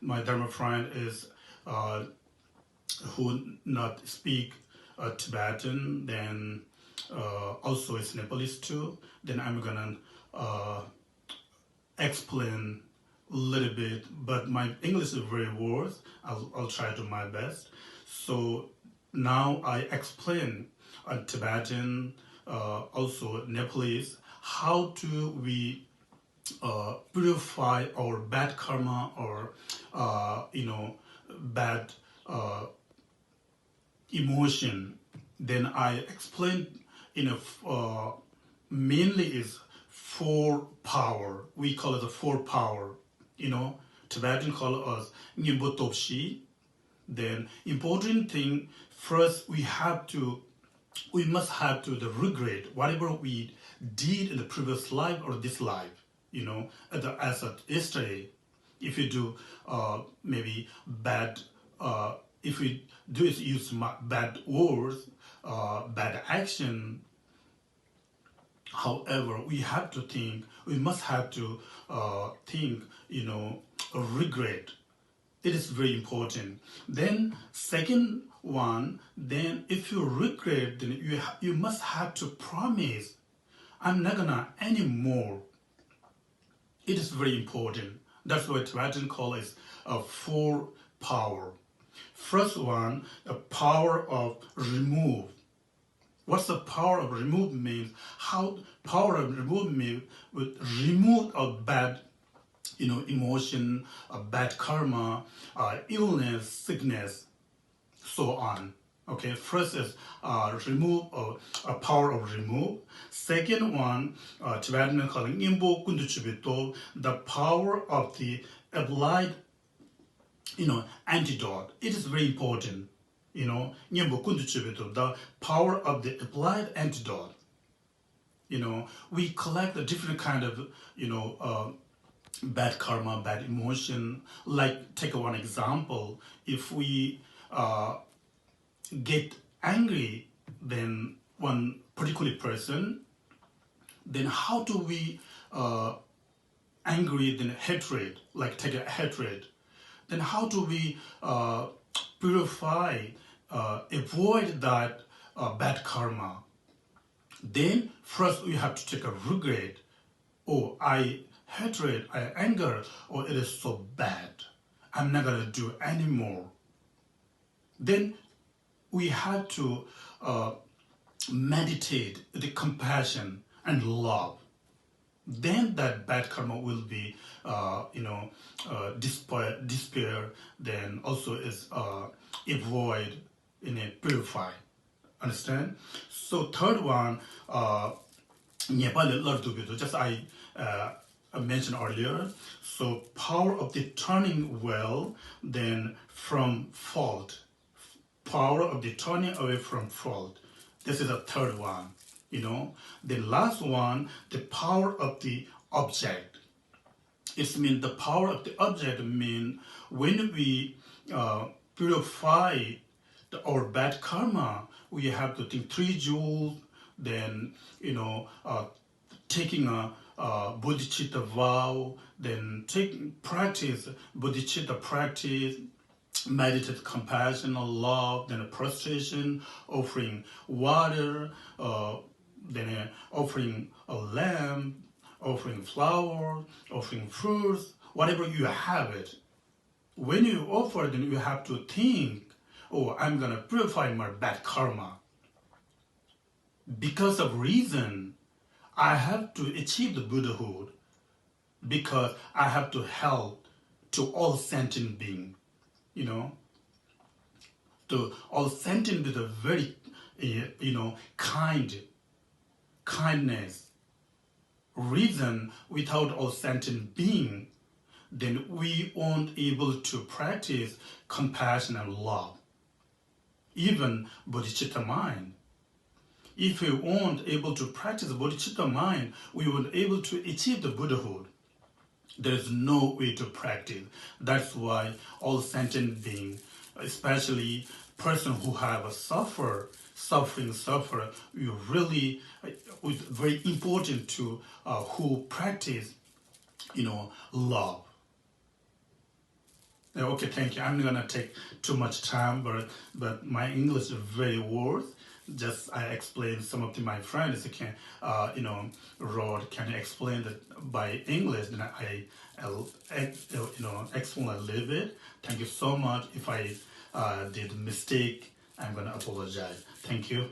my Dharma friend is who not speak Tibetan, then also is Nepalese too, then I'm gonna uh, explain a little bit, but my English is very worse. I'll try to my best. So now I explain Tibetan, also Nepalese, how do we purify our bad karma or bad uh, emotion. Then I explain in a mainly is four power. We call it the four power. Tibetan call us Nyingbo. Then important thing first we must have to the regret whatever we did in the previous life or this life. As a yesterday, if you do maybe bad, if we do is use bad words, bad action. However, we must have to think, regret. It is very important. Then second one, then if you regret, then you must have to promise, I'm not gonna anymore. It is very important. That's why Tibetan call it a four power. First one, the power of remove. What's the power of remove means? How power of remove means would remove a bad, emotion, a bad karma, illness, sickness, so on. Okay, first is remove a power of remove. Second one, Tibetan calling imbo kunduchubito, the power of the applied, antidote. It is very important. Nyembo kunduchubito, the power of the applied antidote. We collect a different kind of, bad karma, bad emotion. Like, take one example. If we get angry, then one particular person, then how do we angry, then hatred, like take a hatred, then how do we purify, avoid that bad karma? Then first we have to take a regret. Oh, I hatred, I anger, oh, it is so bad. I'm not gonna do anymore. Then we have to meditate the compassion and love. Then that bad karma will be, despair. Then also is avoid, purify. Understand? So third one, just I mentioned earlier. So power of the turning well, then from fault. Power of the turning away from fault. This is the third one. The last one, the power of the object. It means the power of the object mean when we purify our bad karma, we have to think three jewels, then taking a bodhicitta vow, then practice bodhicitta practice, meditate compassion or love, then a prostration, offering water, then offering a lamb, offering flower, offering fruits, whatever you have it. When you offer, then you have to think, oh, I'm gonna purify my bad karma. Because of reason, I have to achieve the Buddhahood, because I have to help to all sentient beings. To all sentient with a very, kindness. Reason, without all sentient being, then we won't able to practice compassion and love. Even bodhicitta mind. If we weren't able to practice bodhicitta mind, we weren't able to achieve the Buddhahood. There is no way to practice. That's why all sentient beings, especially person who have a suffering, we really, it's very important to who practice, love. Okay, thank you. I'm not gonna take too much time, but my English is very worth. Just I explained some of my friends can, wrote. Can you explain that by English? Then I'll explain a little bit. Thank you so much. If I did mistake, I'm gonna apologize. Thank you.